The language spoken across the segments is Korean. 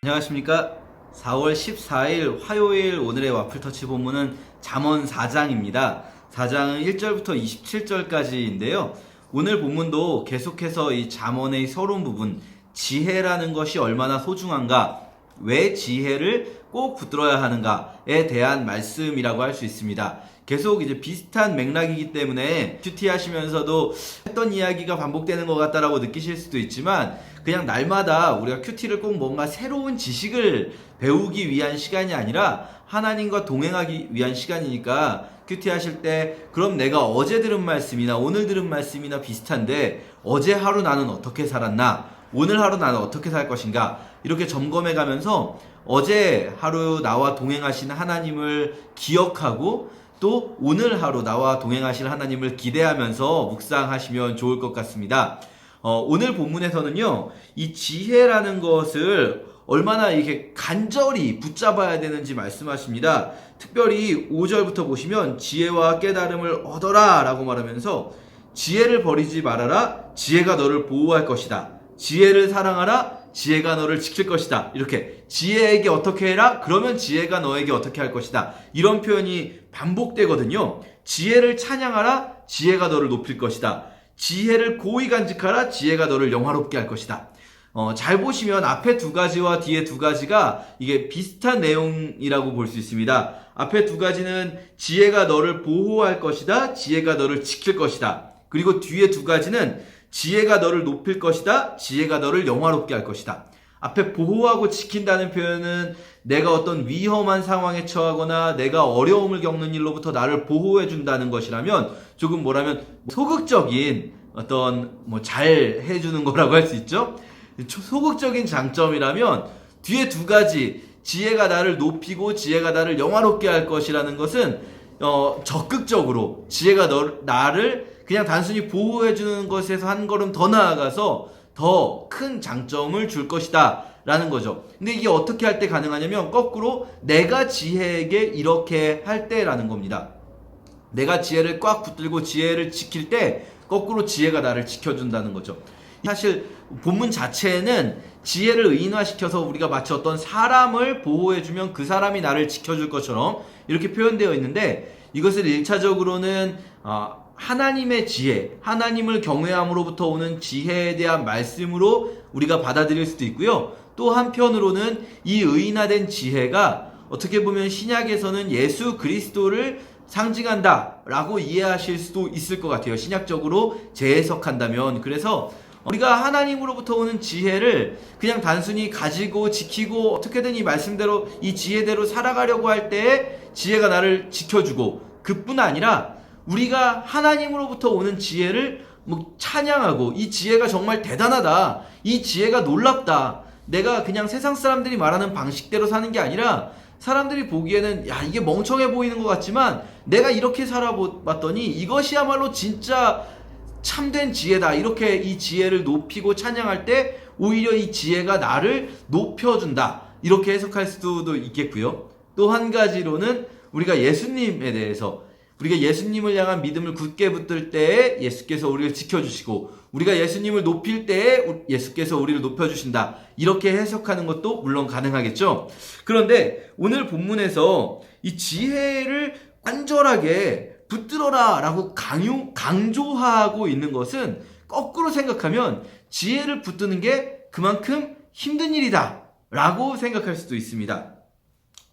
안녕하십니까. 4월 14일 화요일 오늘의 와플터치 본문은 잠언 4장입니다. 4장은 1절부터 27절까지인데요. 오늘 본문도 계속해서 이 잠언의 서론 부분, 지혜라는 것이 얼마나 소중한가, 왜 지혜를 꼭 붙들어야 하는가에 대한 말씀이라고 할 수 있습니다. 계속 이제 비슷한 맥락이기 때문에 큐티 하시면서도 했던 이야기가 반복되는 것 같다라고 느끼실 수도 있지만, 그냥 날마다 우리가 큐티를 꼭 뭔가 새로운 지식을 배우기 위한 시간이 아니라 하나님과 동행하기 위한 시간이니까, 큐티 하실 때 그럼 내가 어제 들은 말씀이나 오늘 들은 말씀이나 비슷한데 어제 하루 나는 어떻게 살았나, 오늘 하루 나는 어떻게 살 것인가, 이렇게 점검해 가면서 어제 하루 나와 동행하신 하나님을 기억하고 또 오늘 하루 나와 동행하실 하나님을 기대하면서 묵상하시면 좋을 것 같습니다. 오늘 본문에서는요, 이 지혜라는 것을 얼마나 이렇게 간절히 붙잡아야 되는지 말씀하십니다. 특별히 5절부터 보시면 지혜와 깨달음을 얻어라 라고 말하면서, 지혜를 버리지 말아라, 지혜가 너를 보호할 것이다. 지혜를 사랑하라, 지혜가 너를 지킬 것이다. 이렇게 지혜에게 어떻게 해라, 그러면 지혜가 너에게 어떻게 할 것이다. 이런 표현이 반복되거든요. 지혜를 찬양하라, 지혜가 너를 높일 것이다. 지혜를 고이 간직하라, 지혜가 너를 영화롭게 할 것이다. 잘 보시면 앞에 두 가지와 뒤에 두 가지가 이게 비슷한 내용이라고 볼 수 있습니다. 앞에 두 가지는 지혜가 너를 보호할 것이다, 지혜가 너를 지킬 것이다. 그리고 뒤에 두 가지는 지혜가 너를 높일 것이다, 지혜가 너를 영화롭게 할 것이다. 앞에 보호하고 지킨다는 표현은 내가 어떤 위험한 상황에 처하거나 내가 어려움을 겪는 일로부터 나를 보호해 준다는 것이라면, 조금 뭐라면 소극적인 어떤 잘 해주는 거라고 할 수 있죠. 소극적인 장점이라면, 뒤에 두 가지 지혜가 나를 높이고 지혜가 나를 영화롭게 할 것이라는 것은 적극적으로 지혜가 나를 그냥 단순히 보호해주는 것에서 한 걸음 더 나아가서 더 큰 장점을 줄 것이다 라는 거죠. 근데 이게 어떻게 할 때 가능하냐면, 거꾸로 내가 지혜에게 이렇게 할 때라는 겁니다. 내가 지혜를 꽉 붙들고 지혜를 지킬 때 거꾸로 지혜가 나를 지켜준다는 거죠. 사실 본문 자체는 지혜를 의인화시켜서 우리가 마치 어떤 사람을 보호해주면 그 사람이 나를 지켜줄 것처럼 이렇게 표현되어 있는데, 이것을 1차적으로는 하나님의 지혜, 하나님을 경외함으로부터 오는 지혜에 대한 말씀으로 우리가 받아들일 수도 있고요. 또 한편으로는 이 의인화된 지혜가 어떻게 보면 신약에서는 예수 그리스도를 상징한다 라고 이해하실 수도 있을 것 같아요. 신약적으로 재해석한다면. 그래서 우리가 하나님으로부터 오는 지혜를 그냥 단순히 가지고 지키고 어떻게든 이 말씀대로 이 지혜대로 살아가려고 할 때에 지혜가 나를 지켜주고, 그뿐 아니라 우리가 하나님으로부터 오는 지혜를 찬양하고, 이 지혜가 정말 대단하다, 이 지혜가 놀랍다, 내가 그냥 세상 사람들이 말하는 방식대로 사는 게 아니라 사람들이 보기에는 야, 이게 멍청해 보이는 것 같지만 내가 이렇게 살아봤더니 이것이야말로 진짜 참된 지혜다, 이렇게 이 지혜를 높이고 찬양할 때 오히려 이 지혜가 나를 높여준다, 이렇게 해석할 수도 있겠고요. 또 한 가지로는 우리가 예수님에 대해서, 우리가 예수님을 향한 믿음을 굳게 붙들 때에 예수께서 우리를 지켜주시고, 우리가 예수님을 높일 때에 예수께서 우리를 높여주신다, 이렇게 해석하는 것도 물론 가능하겠죠. 그런데 오늘 본문에서 이 지혜를 간절하게 붙들어라 라고 강조하고 있는 것은, 거꾸로 생각하면 지혜를 붙드는 게 그만큼 힘든 일이다 라고 생각할 수도 있습니다.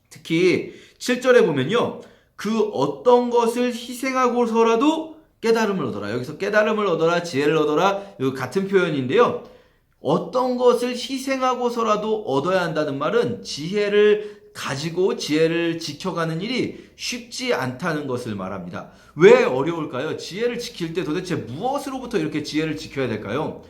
특히 7절에 보면요, 그 어떤 것을 희생하고서라도 깨달음을 얻어라. 여기서 깨달음을 얻어라, 지혜를 얻어라, 이거 같은 표현인데요. 어떤 것을 희생하고서라도 얻어야 한다는 말은 지혜를 가지고 지혜를 지켜가는 일이 쉽지 않다는 것을 말합니다. 왜 어려울까요? 지혜를 지킬 때 도대체 무엇으로부터 이렇게 지혜를 지켜야 될까요?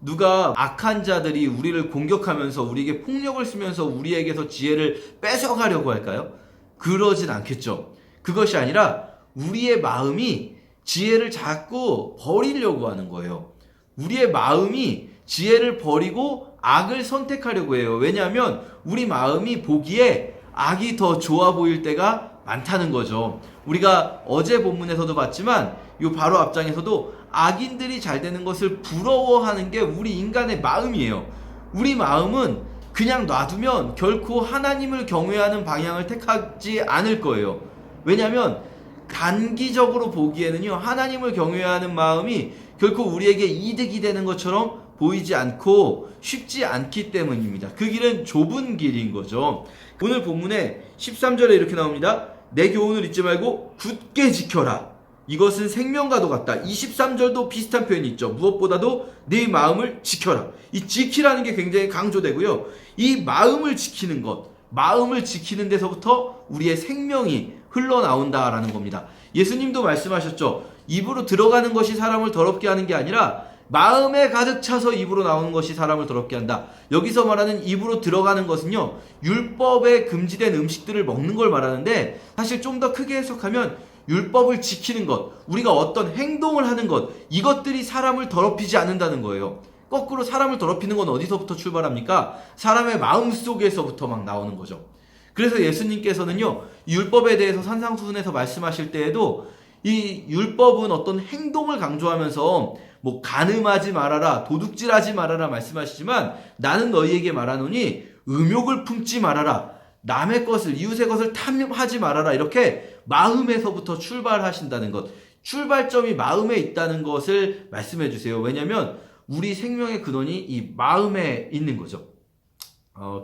누가 악한 자들이 우리를 공격하면서 우리에게 폭력을 쓰면서 우리에게서 지혜를 뺏어가려고 할까요? 그러진 않겠죠. 그것이 아니라 우리의 마음이 지혜를 자꾸 버리려고 하는 거예요. 우리의 마음이 지혜를 버리고 악을 선택하려고 해요. 왜냐하면 우리 마음이 보기에 악이 더 좋아 보일 때가 많다는 거죠. 우리가 어제 본문에서도 봤지만 요 바로 앞장에서도 악인들이 잘 되는 것을 부러워하는 게 우리 인간의 마음이에요. 우리 마음은 그냥 놔두면 결코 하나님을 경외하는 방향을 택하지 않을 거예요. 왜냐하면 단기적으로 보기에는요, 하나님을 경외하는 마음이 결코 우리에게 이득이 되는 것처럼 보이지 않고 쉽지 않기 때문입니다. 그 길은 좁은 길인 거죠. 오늘 본문에 13절에 이렇게 나옵니다. 내 교훈을 잊지 말고 굳게 지켜라. 이것은 생명과도 같다. 23절도 비슷한 표현이 있죠. 무엇보다도 네 마음을 지켜라. 이 지키라는 게 굉장히 강조되고요. 이 마음을 지키는 것, 마음을 지키는 데서부터 우리의 생명이 흘러나온다라는 겁니다. 예수님도 말씀하셨죠. 입으로 들어가는 것이 사람을 더럽게 하는 게 아니라 마음에 가득 차서 입으로 나오는 것이 사람을 더럽게 한다. 여기서 말하는 입으로 들어가는 것은요, 율법에 금지된 음식들을 먹는 걸 말하는데, 사실 좀 더 크게 해석하면 율법을 지키는 것, 우리가 어떤 행동을 하는 것, 이것들이 사람을 더럽히지 않는다는 거예요. 거꾸로 사람을 더럽히는 건 어디서부터 출발합니까? 사람의 마음속에서부터 막 나오는 거죠. 그래서 예수님께서는요, 율법에 대해서 산상수훈에서 말씀하실 때에도 이 율법은 어떤 행동을 강조하면서 뭐 간음하지 말아라, 도둑질하지 말아라 말씀하시지만, 나는 너희에게 말하노니 음욕을 품지 말아라, 남의 것을, 이웃의 것을 탐하지 말아라, 이렇게 마음에서부터 출발하신다는 것, 출발점이 마음에 있다는 것을 말씀해 주세요. 왜냐하면 우리 생명의 근원이 이 마음에 있는 거죠.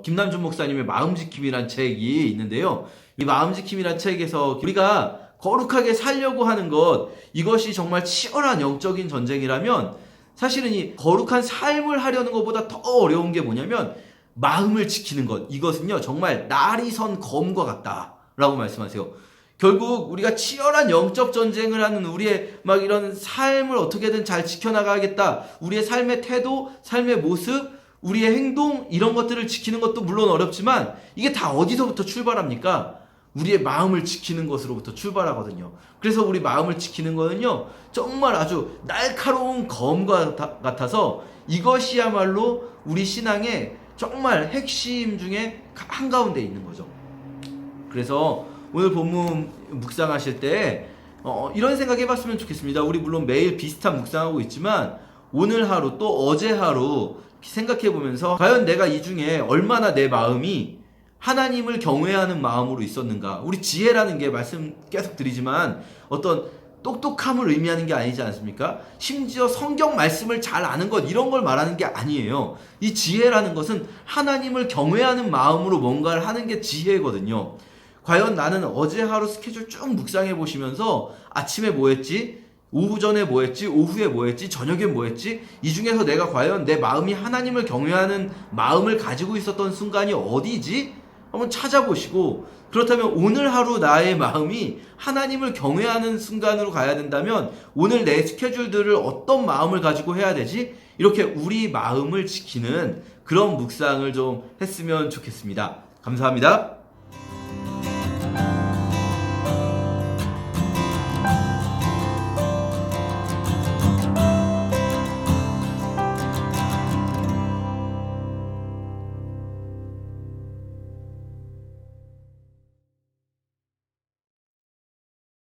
김남준 목사님의 마음지킴이란 책이 있는데요, 이 마음지킴이란 책에서 우리가 거룩하게 살려고 하는 것, 이것이 정말 치열한 영적인 전쟁이라면 사실은 이 거룩한 삶을 하려는 것보다 더 어려운 게 뭐냐면 마음을 지키는 것, 이것은요 정말 날이 선 검과 같다라고 말씀하세요. 결국 우리가 치열한 영적 전쟁을 하는 우리의 막 이런 삶을 어떻게든 잘 지켜나가야겠다, 우리의 삶의 태도, 삶의 모습, 우리의 행동, 이런 것들을 지키는 것도 물론 어렵지만 이게 다 어디서부터 출발합니까? 우리의 마음을 지키는 것으로부터 출발하거든요. 그래서 우리 마음을 지키는 거는요, 정말 아주 날카로운 검과 같아서 이것이야말로 우리 신앙의 정말 핵심 중에 한가운데 있는 거죠. 그래서 오늘 본문 묵상하실 때 이런 생각 해봤으면 좋겠습니다. 우리 물론 매일 비슷한 묵상하고 있지만 오늘 하루 또 어제 하루 생각해보면서 과연 내가 이 중에 얼마나 내 마음이 하나님을 경외하는 마음으로 있었는가. 우리 지혜라는 게 말씀 계속 드리지만 어떤 똑똑함을 의미하는 게 아니지 않습니까? 심지어 성경 말씀을 잘 아는 것, 이런 걸 말하는 게 아니에요. 이 지혜라는 것은 하나님을 경외하는 마음으로 뭔가를 하는 게 지혜거든요. 과연 나는 어제 하루 스케줄 쭉 묵상해 보시면서 아침에 뭐 했지? 오후 전에 뭐 했지? 오후에 뭐 했지? 저녁에 뭐 했지? 이 중에서 내가 과연 내 마음이 하나님을 경외하는 마음을 가지고 있었던 순간이 어디지? 한번 찾아보시고, 그렇다면 오늘 하루 나의 마음이 하나님을 경외하는 순간으로 가야 된다면 오늘 내 스케줄들을 어떤 마음을 가지고 해야 되지? 이렇게 우리 마음을 지키는 그런 묵상을 좀 했으면 좋겠습니다. 감사합니다.